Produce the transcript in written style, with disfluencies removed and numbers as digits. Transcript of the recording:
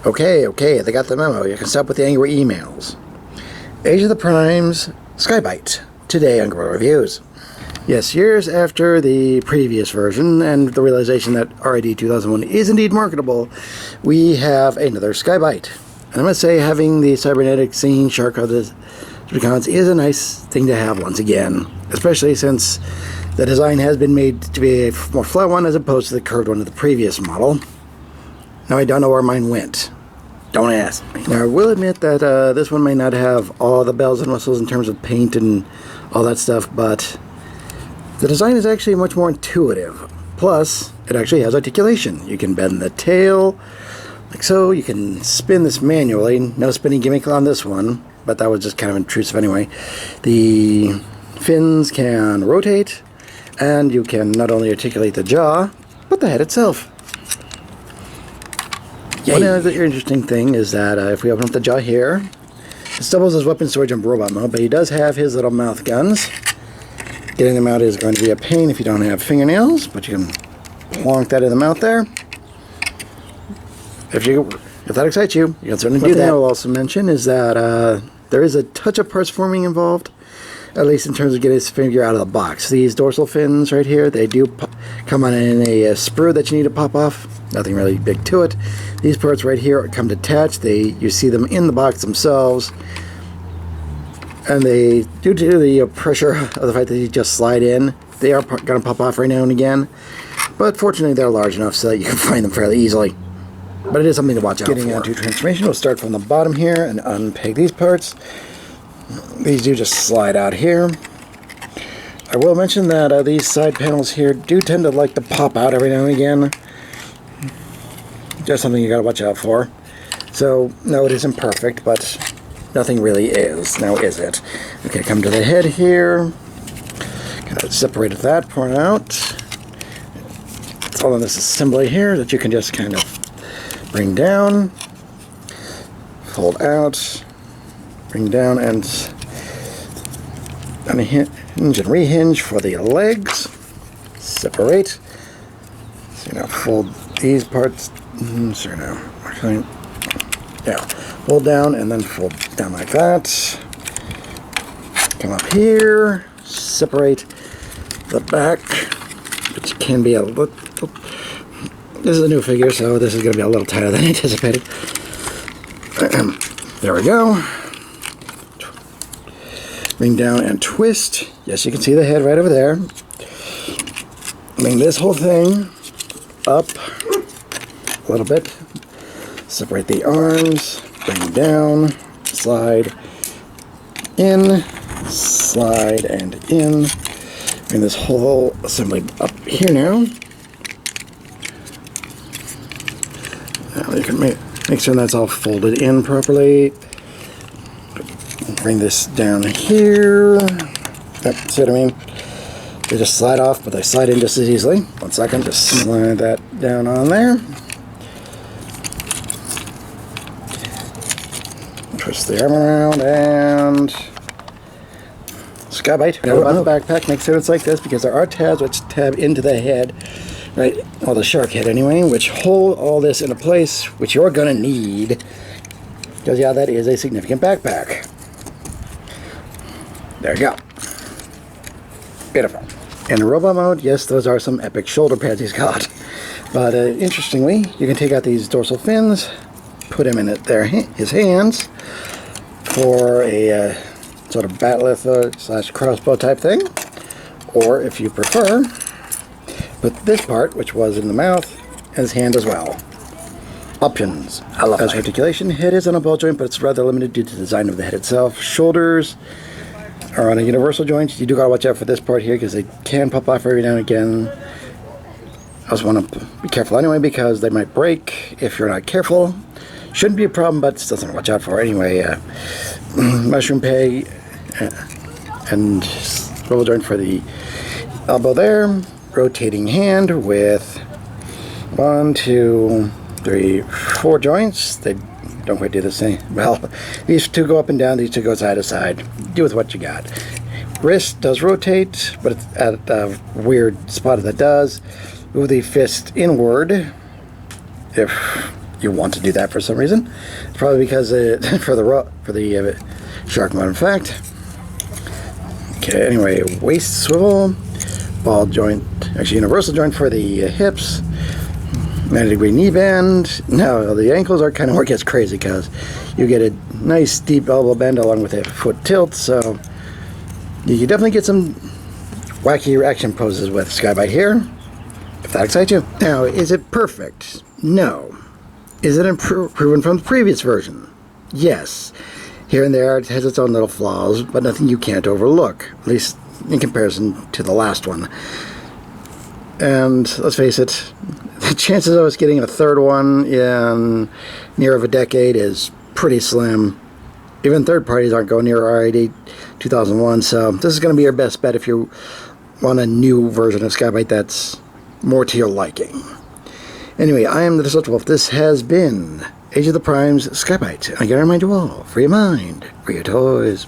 Okay, they got the memo. You can stop with the angry emails. Age of the Primes, Skybite, today on Guerrilla Reviews. Yes, years after the previous version and the realization that RID 2001 is indeed marketable, we have another Skybite. And I must say, having the Cybernetic Shark of the Decepticons is a nice thing to have once again, especially since the design has been made to be a more flat one as opposed to the curved one of the previous model. Now, I don't know where mine went. Don't ask me. Now, I will admit that this one may not have all the bells and whistles in terms of paint and all that stuff, but the design is actually much more intuitive. Plus, it actually has articulation. You can bend the tail, like so. You can spin this manually. No spinning gimmick on this one, but that was just kind of intrusive anyway. The fins can rotate, and you can not only articulate the jaw, but the head itself. Yay. One other interesting thing is that if we open up the jaw here, it doubles as weapon storage in robot mode, but he does have his little mouth guns. Getting them out is going to be a pain if you don't have fingernails, but you can plonk that in the mouth there. If that excites you, you can certainly do that. One thing I will also mention is that there is a touch of parts forming involved, at least in terms of getting this figure out of the box. These dorsal fins right here, they do come on in a sprue that you need to pop off. Nothing really big to it. These parts right here come detached. You see them in the box themselves. And they, due to the pressure of the fact that you just slide in, they are going to pop off right now and again. But fortunately, they're large enough so that you can find them fairly easily. But it is something to watch out for. Getting onto transformation, we'll start from the bottom here and unpeg these parts. These do just slide out here. I will mention that these side panels here do tend to like to pop out every now and again. Just something you gotta watch out for. So, no, it isn't perfect, but nothing really is. Now, is it? Okay, come to the head here. Kind of separated that part out. It's all in this assembly here that you can just kind of bring down, fold out, bring down, and hinge and rehinge for the legs. Separate. So now fold these parts. Sure, now. Actually, yeah. Fold down and then fold down like that. Come up here. Separate the back, which can be a little. This is a new figure, so this is going to be a little tighter than anticipated. There we go. Bring down and twist. Yes, you can see the head right over there. Bring this whole thing up a little bit. Separate the arms. Bring down. Slide in. Slide and in. Bring this whole assembly up here now. Now you can make sure that's all folded in properly. Bring this down here. See what I mean? They just slide off, but they slide in just as easily. 1 second, just slide that down on there. Twist the arm around and Skybite. Now on the backpack, make sure it's like this because there are tabs which tab into the head, right? Well, the shark head anyway, which hold all this into place, which you're gonna need because yeah, that is a significant backpack. There you go. Beautiful. In robot mode, yes, those are some epic shoulder pads he's got. But interestingly, you can take out these dorsal fins, put him in his hands for a sort of bat'leth / crossbow type thing. Or if you prefer, put this part, which was in the mouth, in his hand as well. Options. I love that. Articulation, head is on a ball joint, but it's rather limited due to the design of the head itself. Shoulders are on a universal joint. You do gotta watch out for this part here because they can pop off every now and again. I just want to be careful anyway because they might break if you're not careful. Shouldn't be a problem, but it's something to watch out for anyway. Mushroom peg and swivel joint for the elbow there. Rotating hand with 1, 2, 3, 4 joints. They don't quite do the same. Well, these two go up and down, these two go side to side. Do with what you got. Wrist does rotate, but it's at a weird spot that does. Move the fist inward if you want to do that for some reason. It's probably because for the shark mode, in fact. Okay, anyway, waist swivel, ball joint, actually universal joint for the hips, 90-degree knee bend. Now, the ankles are kind of where it gets crazy because you get a nice deep elbow bend along with a foot tilt, so you can definitely get some wacky reaction poses with Skybite here, if that excites you. Now, is it perfect? No. Is it improvement from the previous version? Yes. Here and there, it has its own little flaws, but nothing you can't overlook, at least in comparison to the last one. And let's face it, the chances of us getting a third one in near of a decade is pretty slim. Even third parties aren't going near RID 2001, so this is going to be your best bet if you want a new version of Skybite that's more to your liking. Anyway, I am the Deceptiwolf. This has been Age of the Primes Skybite. I gotta remind you all, free your mind, free your toys.